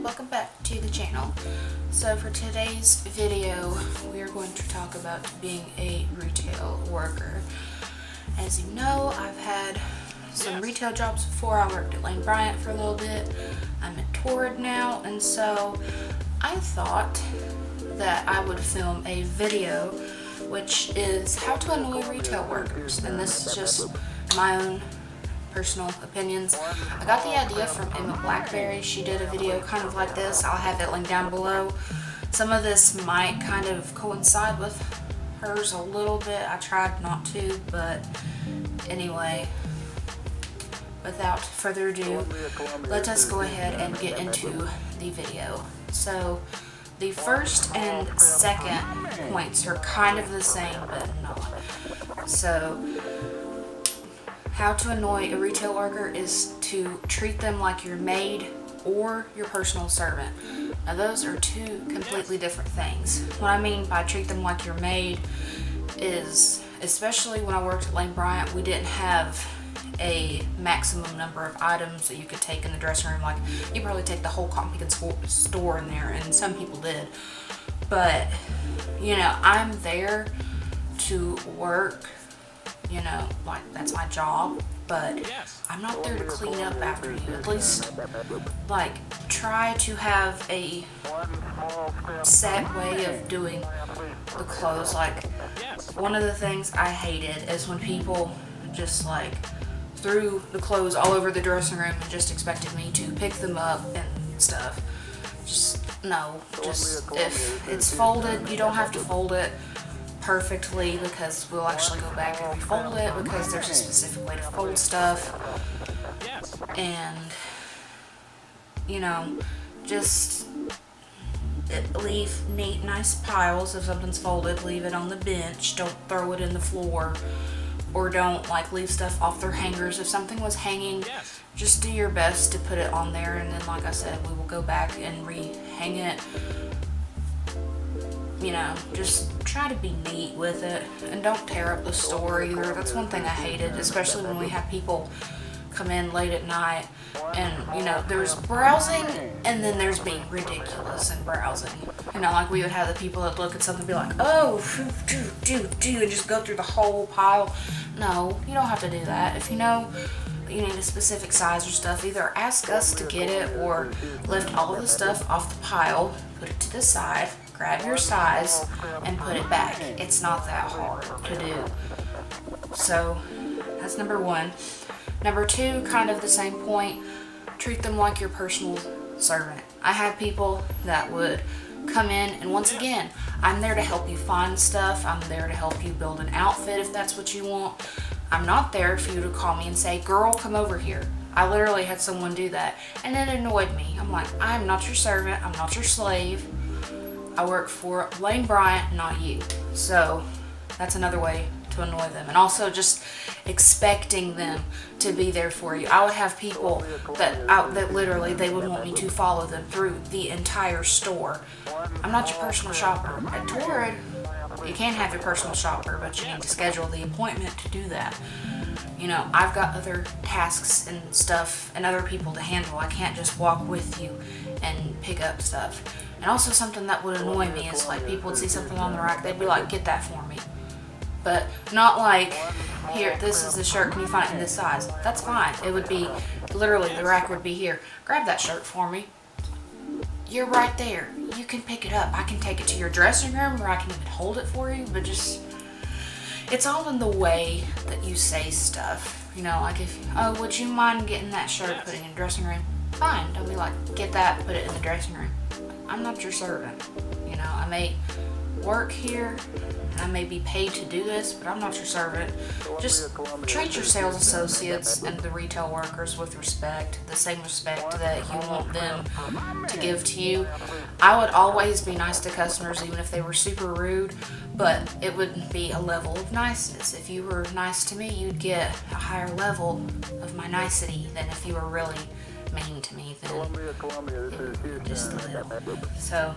welcome back to the channel. So for today's video, we are going to talk about being a retail worker. As you know, I've had some retail jobs before. I worked at Lane Bryant for a little bit. I'm at Torrid now, and so I thought that I would film a video which is how to annoy retail workers, and this is just my own personal opinions. I got the idea from Emma Blackberry. She did a video kind of like this. I'll have it linked down below. Some of this might kind of coincide with hers a little bit. I tried not to, but anyway, without further ado, let us go ahead and get into the video. So the first and second points are kind of the same, but not. So how to annoy a retail worker is to treat them like your maid or your personal servant. Now those are two completely different things. What I mean by treat them like your maid is, especially when I worked at Lane Bryant, we didn't have a maximum number of items that you could take in the dressing room. Like, you probably take the whole cotton picking store in there, and some people did. But, you know, I'm there to work. You know, like, that's my job, but I'm not there to clean up after you. At least, like, try to have a set way of doing the clothes. Like, one of the things I hated is when people just, like, threw the clothes all over the dressing room and just expected me to pick them up and stuff. Just, no. Just, if it's folded, you don't have to fold it perfectly, because we'll actually go back and refold it, because there's a specific way to fold stuff. And, you know, just leave neat, nice piles. If something's folded, leave it on the bench. Don't throw it in the floor, or don't, like, leave stuff off their hangers. If something was hanging, just do your best to put it on there, and then, like I said, we will go back and re-hang it. You know, just try to be neat with it, and don't tear up the store either. That's one thing I hated, especially when we have people come in late at night, and, you know, there's browsing, and then there's being ridiculous and browsing. You know, like, we would have the people that look at something and be like, oh, and just go through the whole pile. No, you don't have to do that. If you know you need a specific size or stuff, either ask us to get it, or lift all of the stuff off the pile, put it to the side, grab your size, and put it back. It's not that hard to do. So that's number one. Number two, kind of the same point, treat them like your personal servant. I had people that would come in, and once again, I'm there to help you find stuff. I'm there to help you build an outfit if that's what you want. I'm not there for you to call me and say, girl, come over here. I literally had someone do that, and it annoyed me. I'm like, I'm not your servant. I'm not your slave. I work for Lane Bryant, not you. So that's another way to annoy them. And also just expecting them to be there for you. I would have people that literally, they would want me to follow them through the entire store. I'm not your personal shopper. At Torrid, you can have your personal shopper, but you need to schedule the appointment to do that. You know, I've got other tasks and stuff and other people to handle. I can't just walk with you and pick up stuff. And also, something that would annoy me is, like, people would see something on the rack, they'd be like, get that for me. But not like, here, this is the shirt, can you find it in this size? That's fine. It would be, literally, the rack would be here. Grab that shirt for me. You're right there. You can pick it up. I can take it to your dressing room, or I can even hold it for you, but just, it's all in the way that you say stuff. You know, like, if, oh, would you mind getting that shirt, putting it in the dressing room? Fine. Don't be like, get that, put it in the dressing room. I'm not your servant. You know, I may work here, and I may be paid to do this, but I'm not your servant. Just treat your sales associates and the retail workers with respect, the same respect that you want them to give to you. I would always be nice to customers, even if they were super rude, but it would be a level of niceness. If you were nice to me, you'd get a higher level of my nicety than if you were really mean to me, then just a little. So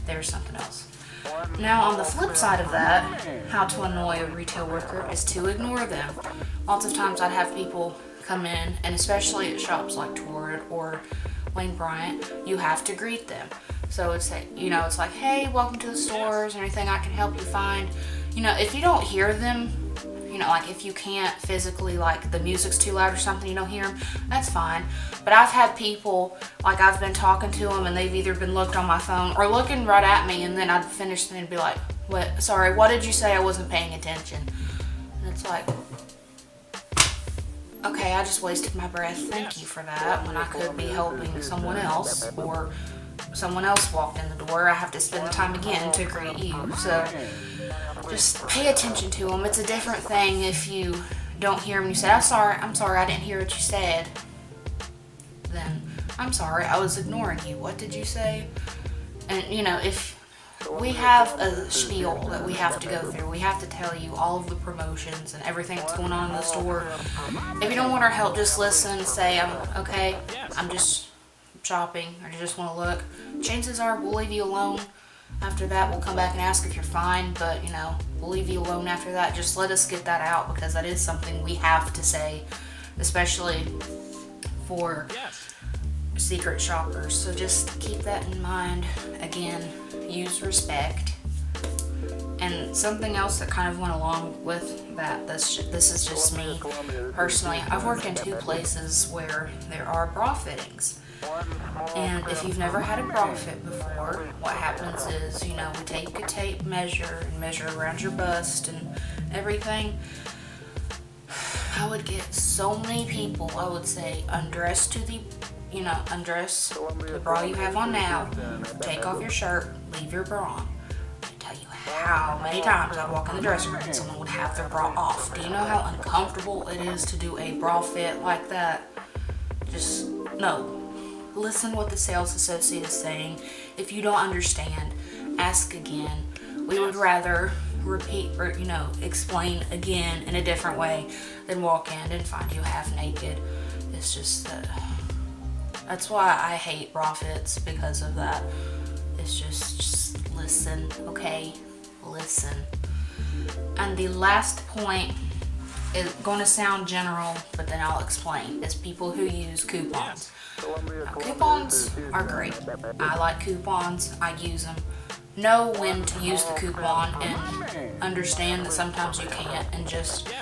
there's something else. Now, on the flip side of that, how to annoy a retail worker is to ignore them. Lots of times I'd have people come in, and especially at shops like Torrid or Lane Bryant, you have to greet them. So it's it's like, hey, welcome to the stores, anything I can help you find. If you don't hear them, like if you can't physically, like the music's too loud or something, you don't hear them, that's fine. But I've had people, like I've been talking to them and they've either been looked on my phone or looking right at me, and then I'd finish and be like, what, sorry, what did you say? I wasn't paying attention. And it's like, okay, I just wasted my breath. Thank you for that, when I could be helping someone else, or someone else walked in the door. I have to spend the time again to greet you. So just pay attention to them. It's a different thing if you don't hear them and you say, I'm sorry, I didn't hear what you said. Then, I'm sorry, I was ignoring you. What did you say? And, if we have a spiel that we have to go through, we have to tell you all of the promotions and everything that's going on in the store. If you don't want our help, just listen and say, I'm just shopping, or you just want to look. Chances are we'll leave you alone. After that, we'll come back and ask if you're fine, but we'll leave you alone after that. Just let us get that out, because that is something we have to say, especially for secret shoppers. So just keep that in mind. Again, use respect. And something else that kind of went along with that, this is just me personally. I've worked in 2 places where there are bra fittings. And if you've never had a bra fit before, what happens is, we take a tape measure and measure around your bust and everything. I would get so many people, I would say, undress to the bra you have on now, take off your shirt, leave your bra on. I tell you how many times I'd walk in the dressing room and someone would have their bra off. Do you know how uncomfortable it is to do a bra fit like that? Just, no. Listen what the sales associate is saying. If you don't understand, ask again. We would rather repeat or, explain again in a different way than walk in and find you half naked. It's just that's why I hate bra fits, because of that. It's just listen, okay? Listen. And the last point is going to sound general, but then I'll explain. Is people who use coupons. Now, coupons are great. I like coupons. I use them. Know when to use the coupon and understand that sometimes you can't, and just,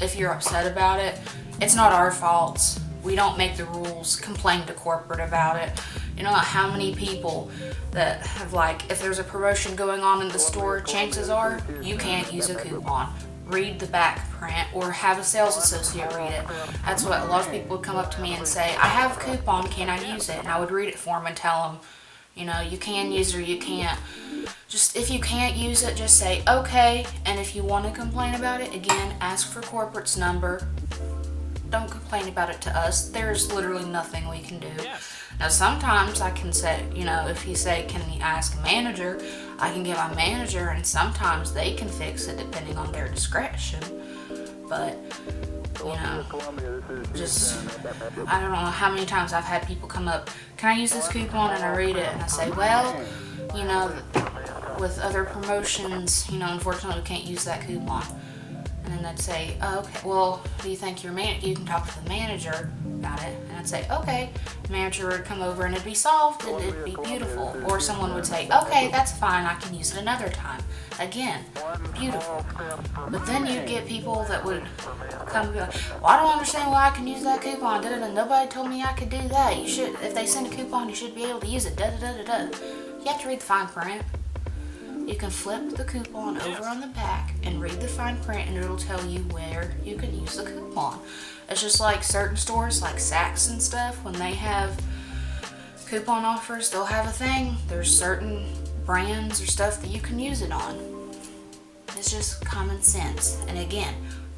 if you're upset about it, it's not our fault. We don't make the rules. Complain to corporate about it. You know how many people that have, like, if there's a promotion going on in the store, chances are you can't use a coupon. Read the back print, or have a sales associate read it. That's what a lot of people would come up to me and say, I have a coupon, can I use it? And I would read it for them and tell them, you can use it or you can't. Just, if you can't use it, just say, okay. And if you want to complain about it, again, ask for corporate's number. Don't complain about it to us. There's literally nothing we can do. Now, sometimes I can say, if you say, can you ask a manager, I can get my manager, and sometimes they can fix it depending on their discretion. But, just, I don't know how many times I've had people come up, can I use this coupon? And I read it, and I say, well, with other promotions, unfortunately we can't use that coupon. And then they'd say, oh, okay, well, do you think you can talk to the manager about it? And I'd say, okay. The manager would come over and it'd be solved and it'd be beautiful. Or someone would say, okay, that's fine, I can use it another time. Again, beautiful. But then you'd get people that would come and be like, well, I don't understand why I can use that coupon. Da-da-da. Nobody told me I could do that. You should, if they send a coupon, you should be able to use it. Da-da-da-da-da. You have to read the fine print. You can flip the coupon over on the back and read the fine print, and it'll tell you where you can use the coupon. It's just like certain stores like Saks and stuff, when they have coupon offers, they'll have a thing. There's certain brands or stuff that you can use it on. It's just common sense. And again,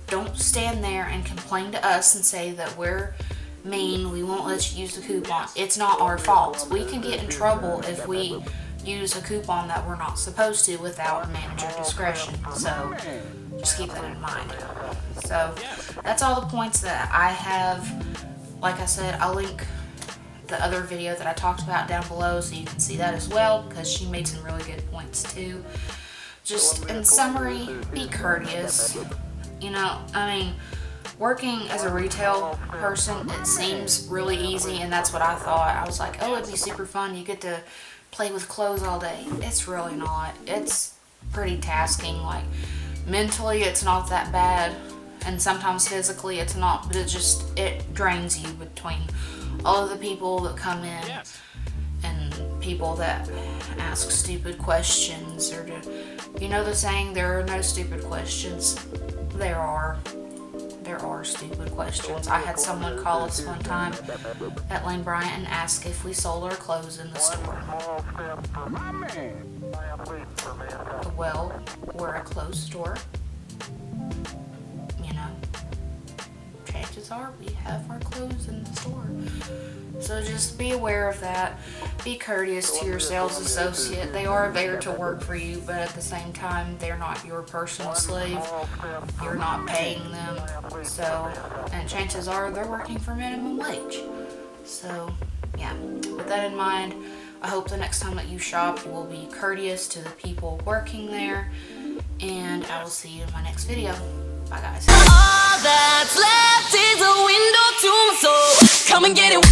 don't stand there and complain to us and say that we're mean, we won't let you use the coupon. It's not our fault. We can get in trouble if we use a coupon that we're not supposed to without manager discretion. So just keep that in mind. So that's all the points that I have. Like I said, I'll link the other video that I talked about down below so you can see that as well, because she made some really good points too. Just in summary, be courteous. working as a retail person, it seems really easy, and that's what I thought. I was like, oh, it'd be super fun. You get to play with clothes all day. It's really not. It's pretty tasking. Like, mentally, it's not that bad, and sometimes physically it's not, but it drains you between all of the people that come in and people that ask stupid questions, or you know the saying, there are no stupid questions. There are stupid questions. I had someone call us one time at Lane Bryant and ask if we sold our clothes in the store. Well, we're a clothes store. You know, chances are we have our clothes in the store. So just be aware of that. Be courteous to your sales associate. They are there to work for you, but at the same time, they're not your personal slave. You're not paying them. So, and chances are they're working for minimum wage. So, yeah, with that in mind, I hope the next time that you shop, you will be courteous to the people working there. And I will see you in my next video. Bye, guys. All that's left is a window to my soul. Come and get it.